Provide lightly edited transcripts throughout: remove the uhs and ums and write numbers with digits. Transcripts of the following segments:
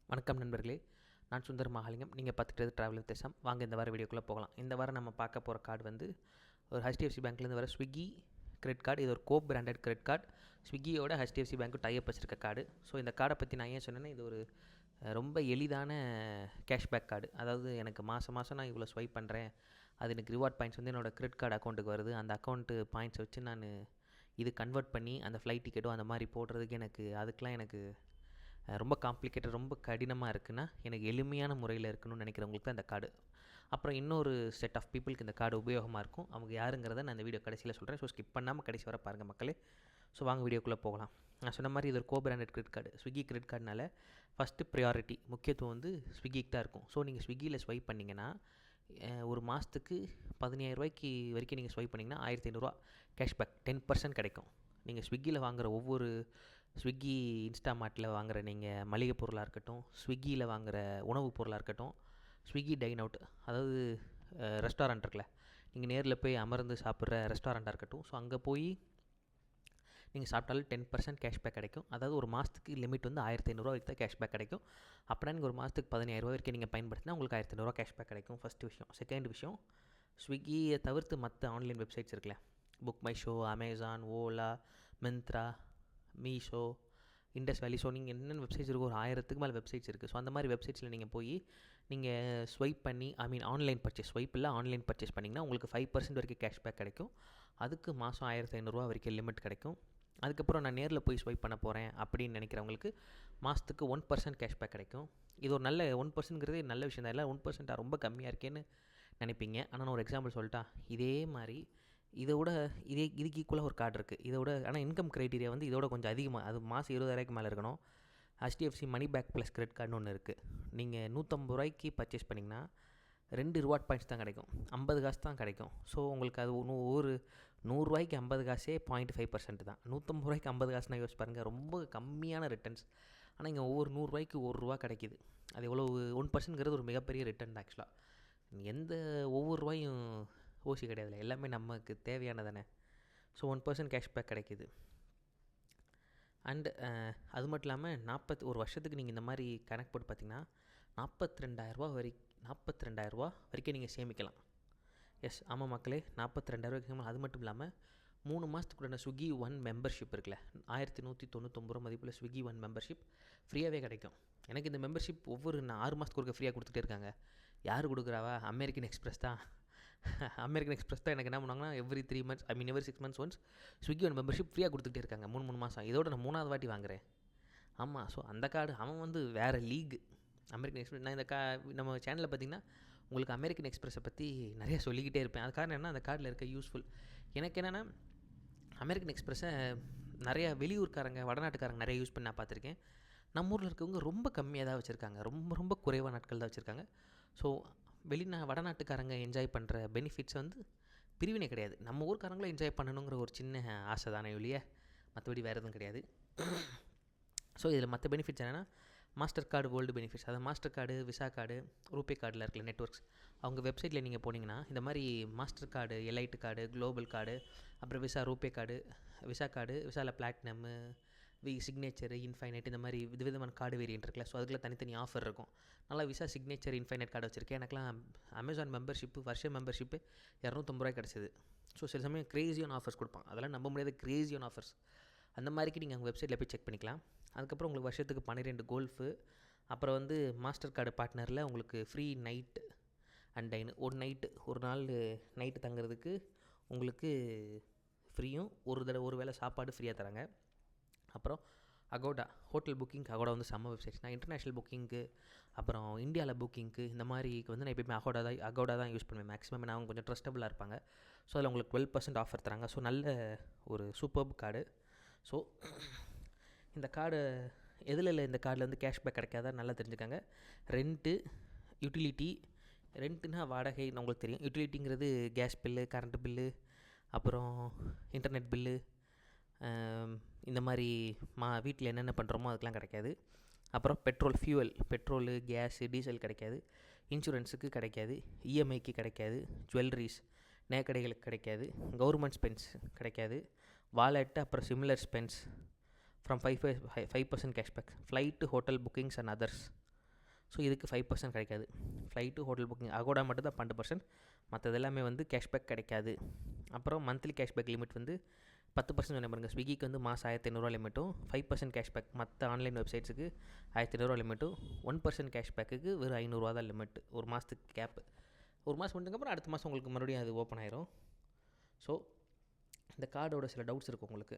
வணக்கம் நண்பர்களே, நான் சுந்தர் மகாலிங்கம். நீங்கள் பார்த்துட்டு ட்ராவல் வித் எஸ்எம். வாங்க இந்த வார வீடியோக்குள்ளே போகலாம். இந்த வாரம் நம்ம பார்க்க போகிற கார்டு வந்து ஒரு HDFC பேங்க்லேருந்து வர ஸ்விக்கி கிரெடிட் கார்டு. இது ஒரு கோப் பிராண்டட் கிரெடிட் கார்டு. ஸ்விக்கியோட HDFC பேங்க்கு டைப் வச்சிருக்க கார்டு. ஸோ இந்த கார்டை பற்றி நான் ஏன் சொன்னேன்னா, இது ஒரு ரொம்ப எளிதான கேஷ்பேக் கார்டு. அதாவது எனக்கு மாதம் நான் இவ்வளோ ஸ்வைப் பண்ணுறேன், அது எனக்கு ரிவார்ட் பாயிண்ட்ஸ் வந்து என்னோடய கிரெடிட் கார்டு அக்கௌண்ட்டுக்கு வருது. அந்த அக்கௌண்ட்டு பாயிண்ட்ஸ் வச்சு நான் இது கன்வெர்ட் பண்ணி அந்த ஃப்ளைட் டிக்கெட்டோ அந்த மாதிரி போடுறதுக்கு அதுக்கெலாம் எனக்கு ரொம்ப காம்ப்ளிகேட்டட், ரொம்ப கடினமாக இருக்குன்னா, எனக்கு எளிமையான முறையில் இருக்கணும்னு நினைக்கிறவங்களுக்கு தான் இந்த கார்டு. அப்புறம் இன்னொரு செட் ஆஃப் பீப்புளுக்கு இந்த கார்டு உபயோகமாக இருக்கும். அவங்க யாருங்கிறத நான் இந்த வீடியோ கடைசியில் சொல்கிறேன். ஸோ ஸ்கிப் பண்ணாமல் கடைசி வர பாருங்கள் மக்களே. ஸோ வாங்க வீடியோக்குள்ளே போகலாம். நான் சொன்ன மாதிரி இது ஒரு co branded credit card. Swiggy credit கார்டுனால ஃபஸ்ட்டு ப்ரையாரிட்டி முக்கியத்துவம் வந்து ஸ்விக்கிக்கு தான் இருக்கும். ஸோ நீங்கள் ஸ்விக்கியில் ஸ்வைப் பண்ணிங்கன்னா ஒரு மாதத்துக்கு 15,000 வரைக்கும் நீங்கள் ஸ்வைப் பண்ணிங்கன்னா 1,500 கேஷ்பேக் 10% கிடைக்கும். நீங்கள் ஸ்விக்கியில் வாங்குகிற ஒவ்வொரு ஸ்விக்கி இன்ஸ்டாமார்ட்டில் வாங்குகிற நீங்கள் மளிகை பொருளாக இருக்கட்டும், ஸ்விக்கியில் வாங்குகிற உணவுப் பொருளாக இருக்கட்டும், ஸ்விக்கி டைன் அவுட், அதாவது ரெஸ்டாரண்ட் இருக்குல்ல, நீங்கள் நேரில் போய் அமர்ந்து சாப்பிட்ற ரெஸ்டாரண்ட்டாக இருக்கட்டும், ஸோ அங்கே போய் நீங்கள் சாப்பிட்டாலும் 10% கேஷ்பேக் கிடைக்கும். அதாவது ஒரு மாதத்துக்கு லிமிட் வந்து 1,500 வரைக்கும் தான் கேஷ்பேக் கிடைக்கும். அப்படின்னா நீங்கள் ஒரு மாதத்துக்கு 15,000 வரைக்கும் நீங்கள் பயன்படுத்தினா உங்களுக்கு 1,500 கேஷ்பேக் கிடைக்கும். ஃபஸ்ட்டு விஷயம். செகண்ட் விஷயம், ஸ்விக்கியை தவிர்த்து மற்ற ஆன்லைன் வெப்சைட்ஸ் இருக்குல்ல, Book My Show, Amazon, Ola, Myntra, Meesho, Indus Valley, so நீங்கள் என்னென்ன வெப்சைட்ஸ் இருக்கோ ஒரு 1000க்கு மேலே வெப்சைட்ஸ் இருக்குது. ஸோ அந்த மாதிரி வெப்சைட்ஸில் நீங்கள் போய் நீங்கள் ஸ்வைப் பண்ணி, ஆன்லைன் பர்ச்சேஸ், ஸ்வைப் இல்லை ஆன்லைன் பர்ச்சேஸ் பண்ணிங்கன்னா உங்களுக்கு 5% வரைக்கும் கேஷ்பேக் கிடைக்கும். அதுக்கு மாதம் 1,500 வரைக்கும் லிமிட் கிடைக்கும். அதுக்கப்புறம் நான் நேரில் போய் ஸ்வைப் பண்ண போகிறேன் அப்படின்னு நினைக்கிறவங்களுக்கு மாதத்துக்கு 1% கேஷ்பேக் கிடைக்கும். இது ஒரு நல்ல 1%ங்கிறதே நல்ல விஷயம் தான். எல்லாம் 1% ரொம்ப கம்மியாக இருக்கேன்னு நினைப்பீங்க. ஆனால் நான் ஒரு எக்ஸாம்பிள் சொல்லிட்டா, இதே மாதிரி இதுக்கு ஈக்குவலாக ஒரு கார்டு இருக்குது. இதோட ஆனால் இன்கம் க்ரைட்டீரியா வந்து இதோட கொஞ்சம் அதிகமாக, அது மாதம் 20,000 மேலே இருக்கணும். HDFC money back plus credit கார்டுன்னு ஒன்று இருக்குது. நீங்கள் 150 பர்ச்சேஸ் பண்ணிங்கன்னா 2 ரிவார்ட் பாயிண்ட்ஸ் தான் கிடைக்கும். 50 காசு தான் கிடைக்கும். ஸோ உங்களுக்கு அது ஒரு 100 50 காசே 0.5% தான். 150 50 காசுனா யோசிச்சு பாருங்கள், ரொம்ப கம்மியான ரிட்டர்ன்ஸ். ஆனால் இங்கே ஒவ்வொரு 100 1 கிடைக்கிது. அது எவ்வளோ 1%ங்கிறது ஒரு மிகப்பெரிய ரிட்டர்ன் தான் ஆக்சுவலாக. எந்த ஒவ்வொரு ரூபாயும் ஓசி கிடையாதுல்ல, எல்லாமே நமக்கு தேவையானதானே. ஸோ 1% கேஷ்பேக் கிடைக்கிது. அண்டு அது மட்டும் இல்லாமல் ஒரு வருஷத்துக்கு நீங்கள் இந்த மாதிரி கணக்கு போட்டு பார்த்தீங்கன்னா 42,000 வரைக்கும் நீங்கள் சேமிக்கலாம். எஸ், ஆமாம் மக்களே, 42,000 சேமிக்கலாம். அது மட்டும் இல்லாமல் 3 மாதத்துக்குள்ள ஸ்விக்கி ஒன் மெம்பர்ஷிப் இருக்குல்ல, 1,199 மதிப்பில் ஸ்விக்கி ஒன் மெம்பர்ஷிப் ஃப்ரீயாகவே கிடைக்கும். எனக்கு இந்த மெம்பர்ஷிப் ஒவ்வொரு 6 மாதத்துக்கு ஒருக்க ஃப்ரீயாக கொடுத்துட்டே இருக்காங்க. யார் கொடுக்குறாவா? அமெரிக்கன் எக்ஸ்பிரஸ் தான். அமெரிக்கன் எக்ஸ்பிரஸ் தான் எனக்கு என்ன பண்ணுவாங்கன்னா, every 3 months, every 6 months once Swiggy one membership ஃப்ரீயாக கொடுத்துட்டே இருக்காங்க 3 மாதம். இதோட நான் 3வது வாட்டி வாங்குகிறேன். ஆமாம், ஸோ அந்த கார்டு அவன் வந்து வேறு லீக். American express. நான் இந்த நம்ம சேனலில் பார்த்திங்கன்னா உங்களுக்கு அமெரிக்கன் எக்ஸ்பிரஸை பற்றி நிறைய சொல்லிக்கிட்டே இருப்பேன். அது காரணம் என்ன, அந்த கார்டில் இருக்க யூஸ்ஃபுல். எனக்கு என்னென்னா, அமெரிக்கன் எக்ஸ்பிரஸை நிறைய வெளியூர்காரங்க, வடநாட்டுக்காரங்க நிறைய யூஸ் பண்ணி நான் பார்த்துருக்கேன். நம்ம ஊரில் இருக்கவங்க ரொம்ப கம்மியாக தான் வச்சுருக்காங்க, ரொம்ப ரொம்ப குறைவான நாட்கள் தான் வச்சுருக்காங்க. ஸோ வடநாட்டுக்காரங்க என்ஜாய் பண்ணுற பெனிஃபிட்ஸ் வந்து பிரிவினை கிடையாது. நம்ம ஊர்க்காரங்களும் என்ஜாய் பண்ணணுங்கிற ஒரு சின்ன ஆசை தானே ஒழிய மற்றபடி வேறு எதுவும் கிடையாது. ஸோ இதில் மற்ற பெனிஃபிட்ஸ் என்னென்னா, மாஸ்டர் கார்டு வேர்ல்டு பெனிஃபிட்ஸ். அதாவது Mastercard, Visa card, RuPay கார்டில் இருக்கல நெட்ஒர்க்ஸ், அவங்க வெப்சைட்டில் நீங்கள் போனீங்கன்னா இந்த மாதிரி Mastercard, elite card, global card, அப்புறம் Visa RuPay card, Visa card, விசாவில் பிளாட்டினம்மு, சிக்னேச்சர், இன்ஃபைனைட், இந்த மாதிரி விதவிதமான கார்டு வேரியன்ட் இருக்குல்ல. ஸோ அதுக்குள்ள தனித்தனி ஆஃபர் இருக்கும். நல்லா விசா சிக்னேச்சர், இன்ஃபைனைட் கார்டு வச்சுருக்கேன். எனக்குலாம் அமேசான் மெம்பர்ஷிப்பு, வருஷ மெம்பர்ஷிப்பு 250 கிடச்சிது. ஸோ சில சமயம் க்ரேஸியான ஆஃபர்ஸ் கொடுப்பாங்க. அதெல்லாம் நம்ப முடியாத க்ரேஸியான ஆஃபர்ஸ். அந்த மாதிரிக்கு நீங்கள் அவங்க வெப்சைட்டில் போய் செக் பண்ணிக்கலாம். அதுக்கப்புறம் உங்களுக்கு வருஷத்துக்கு 12 கோல்ஃபு, அப்புறம் வந்து மாஸ்டர் கார்டு பார்ட்னரில் உங்களுக்கு ஃப்ரீ நைட் அண்ட் டைனு. ஒரு நாள் நைட்டு தங்குறதுக்கு உங்களுக்கு ஃப்ரீயும், ஒரு வேளை சாப்பாடு ஃப்ரீயாக தராங்க. அப்புறம் அகோடா, ஹோட்டல் புக்கிங். அகோடா வந்து செம்ம வெப்சைட்ஸ். நான் இன்டர்நேஷ்னல் புக்கிங்க்கு, அப்புறம் இந்தியாவில் புக்கிங்க்கு, இந்த மாதிரிக்கு வந்து நான் எப்பயுமே அகோடா தான் யூஸ் பண்ணுவேன் மேக்ஸிமம். நான் அவங்க கொஞ்சம் ட்ரஸ்டபுளாக இருப்பாங்க. ஸோ அதில் உங்களுக்கு 12% ஆஃபர் தராங்க. ஸோ நல்ல ஒரு சூப்பர்ப் கார்டு. ஸோ இந்த கார்டு எதில் இந்த கார்டில் வந்து கேஷ்பேக் கிடைக்காதா நல்லா தெரிஞ்சுக்காங்க. Rent, utility. ரெண்ட்டுனா வாடகை, உங்களுக்கு தெரியும். யூட்டிலிட்டிங்கிறது கேஸ் பில்லு, கரண்ட் பில்லு, அப்புறம் இன்டர்நெட் பில்லு, இந்த மாதிரி வீட்டில் என்னென்ன பண்ணுறோமோ அதுக்கெலாம் கிடைக்காது. அப்புறம் பெட்ரோலு, கேஸு, டீசல் கிடைக்காது. இன்சூரன்ஸுக்கு கிடைக்காது. இஎம்ஐக்கு கிடைக்காது. ஜுவல்லரிஸ், நகைக்கடைகளுக்கு கிடைக்காது. கவர்மெண்ட் ஸ்பென்ஸ் கிடைக்காது. வாலெட்டு, அப்புறம் similar spends from 5% cashback. Flight, hotel bookings and others. So இதுக்கு 5% கிடைக்காது. ஃப்ளைட்டு, ஹோட்டல் புக்கிங், அகோடா மட்டும் தான் 12%, மற்றது எல்லாமே வந்து கேஷ்பேக் கிடைக்காது. அப்புறம் மந்த்லி கேஷ்பேக் லிமிட் வந்து 10% சொன்ன பாருங்கள். ஸ்விக்கிக்கு வந்து மாதம் 1500 லிமிட்டும், 5% கேஷ்பேக் மற்ற ஆன்லைன் வெப்சைட்ஸுக்கு 1500 லிமிட்டும், 1% கேஷ்பேக்குக்கு வெறும் 500 தான் லிமிட். ஒரு மாதத்துக்கு கேப்பு. ஒரு மாதம் முடிஞ்சதுக்கப்புறம் அடுத்த மாதம் உங்களுக்கு மறுபடியும் அது ஓப்பன் ஆயிரும். ஸோ இந்த கார்டோட சில டவுட்ஸ் இருக்குது உங்களுக்கு.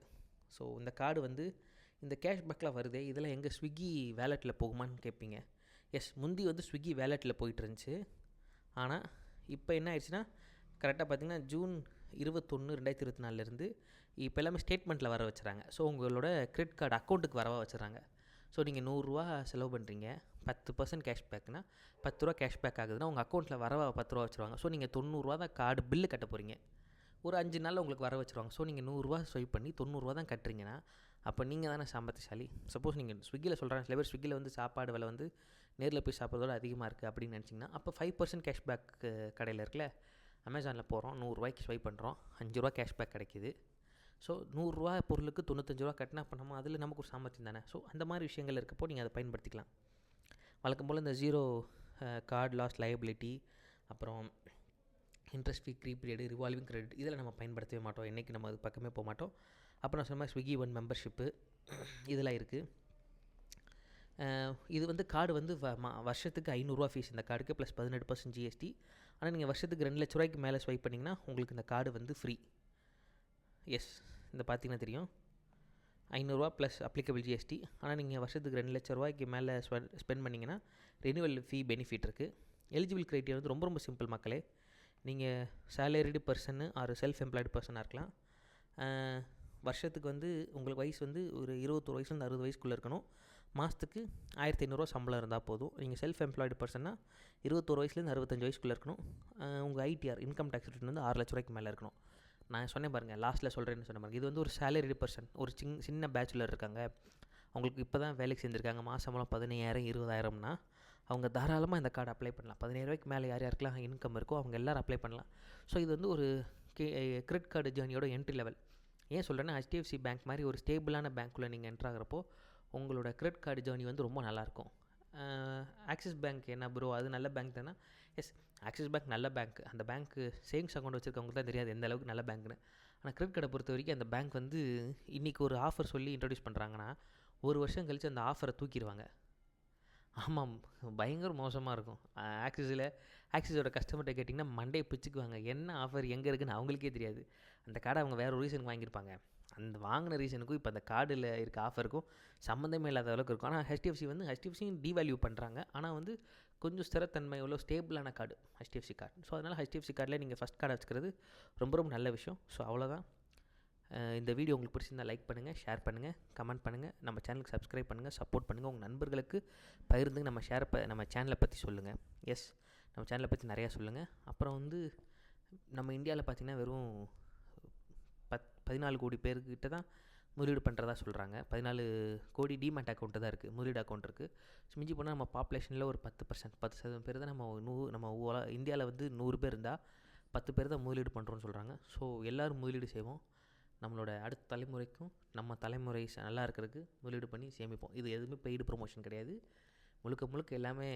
ஸோ இந்த கார்டு வந்து இந்த கேஷ்பேக்கில் வருதே, இதெல்லாம் எங்கள் ஸ்விக்கி வேலெட்டில் போகுமான்னு கேட்பீங்க. எஸ், முந்தி வந்து ஸ்விக்கி வேலெட்டில் போயிட்டு இருந்துச்சு. ஆனால் இப்போ என்ன ஆயிடுச்சுன்னா, கரெக்டாக பார்த்தீங்கன்னா ஜூன் 21, 2024 இப்போ எல்லாமே ஸ்டேட்மெண்ட்டில் வர வச்சுறாங்க. ஸோ உங்களோட கிரெடிட் கார்டு அக்கௌண்ட்டுக்கு வரவா வச்சுறாங்க. ஸோ நீங்கள் 100 செலவு பண்ணுறீங்க, 10% கேஷ்பேக்னால் 10 கேஷ்பேக் ஆகுதுன்னா உங்கள் அக்கௌண்ட்டில் வரவா 10 வச்சுருவாங்க. ஸோ நீங்கள் 90 தான் கார்டு பில்லு கட்ட போகிறீங்க. ஒரு 5 நாளில் உங்களுக்கு வர வச்சுருவாங்க. ஸோ நீங்கள் 100 ஸ்வைப் பண்ணி 90 தான் கட்டுறீங்கன்னா அப்போ நீங்கள் தானே சாமர்த்தியசாலி. சப்போஸ் நீங்கள் ஸ்விக்கியில் சொல்கிறாங்க, சில பேர் ஸ்விக்கியில் வந்து சாப்பாடு விலை வந்து நேரில் போய் சாப்பிட்றதோட அதிகமாக இருக்குது அப்படின்னு நினச்சிங்கன்னா, அப்போ 5% கேஷ்பேக் கடையில் இருக்குல்ல, அமேசானில் போகிறோம், 100 ஸ்வைப் பண்ணுறோம், 5 கேஷ்பேக் கிடைக்கிது. ஸோ 100 பொருளுக்கு 95 கட்டினா அப்போ நம்ம அதில் நமக்கு ஒரு சாமர்த்தியம் தானே. ஸோ அந்த மாதிரி விஷயங்கள் இருக்கப்போ நீங்கள் அதை பயன்படுத்திக்கலாம். வழக்கம் போல் இந்த ஜீரோ கார்டு லாஸ் லயபிலிட்டி, அப்புறம் interest free period, revolving credit, இதில் நம்ம பயன்படுத்தவே மாட்டோம். என்றைக்கு நம்ம அது பக்கமே போக மாட்டோம். அப்புறம் நான் சொன்ன மாதிரி ஸ்விக்கி ஒன் மெம்பர்ஷிப்பு இதெல்லாம் இருக்குது. இது வந்து கார்டு வந்து வருஷத்துக்கு 500 ஃபீஸ் இந்த கார்டுக்கு, ப்ளஸ் 18% ஜிஎஸ்டி. ஆனால் நீங்கள் வருஷத்துக்கு 2 லட்ச ரூபாய்க்கு மேலே ஸ்வைப் பண்ணிங்கன்னா உங்களுக்கு இந்த கார்டு வந்து ஃப்ரீ. எஸ், இந்த பார்த்தீங்கன்னா தெரியும், 500 ப்ளஸ் அப்ளிகபிள் ஜிஎஸ்டி. ஆனால் நீங்கள் வருஷத்துக்கு 2 லட்ச ரூபாய்க்கு மேலே ஸ்பெண்ட் பண்ணிங்கன்னா ரெனிவல் ஃபீ பெனிஃபிட் இருக்குது. எலிஜிபிள் க்ரைட்டீரியா வந்து ரொம்ப ரொம்ப சிம்பிள் மக்களே. நீங்கள் salaried person or self employed பர்சனாக இருக்கலாம். வருஷத்துக்கு வந்து உங்களுக்கு வயசு வந்து ஒரு 21 வயசுலேருந்து 60 வயசுக்குள்ளே இருக்கணும். மாதத்துக்கு 1500 சம்பளம் இருந்தால் போதும். நீங்கள் செல்ஃப் எம்ப்ளாய்டு பர்சன்னா 21 வயசுலேருந்து 65 வயசுக்குள்ளே இருக்கணும். உங்கள் ஐடிஆர் இன்கம் டேக்ஸ் ரிட்டர்ன் வந்து 6 லட்ச ரூபாய்க்கு மேலே இருக்கணும். நான் சொன்னேன் பாருங்கள், லாஸ்ட்டில் சொல்கிறேன்னு சொன்ன பாருங்கள், இது வந்து ஒரு சேலரிடு பர்சன், ஒரு சின்ன பேச்சுலர் இருக்காங்க, அவங்களுக்கு இப்போ தான் வேலைக்கு சேர்ந்துருக்காங்க, மாத சம்பளம் 15,000 20,000னா அவங்க தாராளமாக இந்த கார்டு அப்ளை பண்ணலாம். 17,000 ரூபாய்க்கு மேலே யார் யாருக்கெல்லாம் இன்கம் இருக்கோ அவங்க எல்லோரும் அப்ளை பண்ணலாம். ஸோ இது வந்து ஒரு கிரெடிட் கார்டு ஜேர்னியோட என்ட்ரி லெவல். ஏன் சொல்கிறேன்னா, HDFC பேங்க் மாதிரி ஒரு ஸ்டேபிளான பேங்க்குள்ளே நீங்கள் என்ட்ரு ஆகிறப்போ உங்களோட கிரெடிட் கார்டு ஜேர்னி வந்து ரொம்ப நல்லாயிருக்கும். ஆக்சிஸ் பேங்க் என்ன ப்ரோ அது நல்ல பேங்க் தானே? எஸ், ஆக்சிஸ் பேங்க் நல்ல பேங்க். அந்த பேங்க்கு சேவிங்ஸ் அக்கௌண்ட் வச்சுருக்கவங்களுக்கு தான் தெரியாது எந்த அளவுக்கு நல்ல பேங்க்னு. ஆனால் கிரெடிட் கார்டை பொறுத்த வரைக்கும் அந்த பேங்க் வந்து இன்றைக்கி ஒரு ஆஃபர் சொல்லி இன்ட்ரடியூஸ் பண்ணுறாங்கன்னா ஒரு வருஷம் கழித்து அந்த ஆஃபரை தூக்கிடுவாங்க. ஆமாம், பயங்கர மோசமாக இருக்கும். ஆக்சிஸோட கஸ்டமர்கிட்ட கேட்டிங்கன்னா மண்டையை பிச்சுக்குவாங்க. என்ன ஆஃபர் எங்கே இருக்குதுன்னு அவங்களுக்கே தெரியாது. அந்த கார்டை அவங்க வேறு ஒரு ரீசனுக்கு வாங்கியிருப்பாங்க. அந்த வாங்கின ரீசனுக்கும் இப்போ அந்த கார்டில் இருக்க ஆஃபருக்கும் சம்மந்தமே இல்லாத அளவுக்கு இருக்கும். ஆனால் ஹெச்டிஎஃப்சியும் டிவேல்யூ பண்ணுறாங்க. ஆனால் வந்து கொஞ்சம் ஸ்திரத்தன்மை உள்ள ஸ்டேபிளான கார்டு HDFC கார்டு. ஸோ அதனால் HDFC கார்டில் நீங்கள் ஃபஸ்ட் கார்டு வச்சுக்கிறது ரொம்ப ரொம்ப நல்ல விஷயம். ஸோ அவ்வளோதான். இந்த வீடியோ உங்களுக்கு பிடிச்சிருந்தால் லைக் பண்ணுங்கள், ஷேர் பண்ணுங்கள், கமெண்ட் பண்ணுங்கள், நம்ம சேனலுக்கு சப்ஸ்கிரைப் பண்ணுங்கள், சப்போர்ட் பண்ணுங்கள், உங்கள் நண்பர்களுக்கு பகிர்ந்து நம்ம சேனலை பற்றி சொல்லுங்கள். எஸ், நம்ம சேனலை பற்றி நிறையா சொல்லுங்கள். அப்புறம் வந்து நம்ம இந்தியாவில் பார்த்திங்கன்னா வெறும் 14 கோடி பேர்கிட்ட தான் முதலீடு பண்ணுறதா சொல்கிறாங்க. 14 கோடி டிமேட் அக்கௌண்ட்டு தான் இருக்குது, முதலீடு அக்கௌண்ட் இருக்குது. மிஞ்சி போனால் நம்ம பாப்புலேஷனில் ஒரு 10% பேர் தான் நம்ம இந்தியாவில் வந்து 100 பேர் இருந்தால் 10 பேர் தான் முதலீடு பண்ணுறோன்னு சொல்கிறாங்க. ஸோ எல்லோரும் முதலீடு செய்வோம். நம்மளோட அடுத்த தலைமுறைக்கும் நம்ம தலைமுறை நல்லா இருக்கிறதுக்கு முதலீடு பண்ணி சேமிப்போம். இது எதுவுமே பெய்டு ப்ரொமோஷன் கிடையாது. முழுக்க எல்லாமே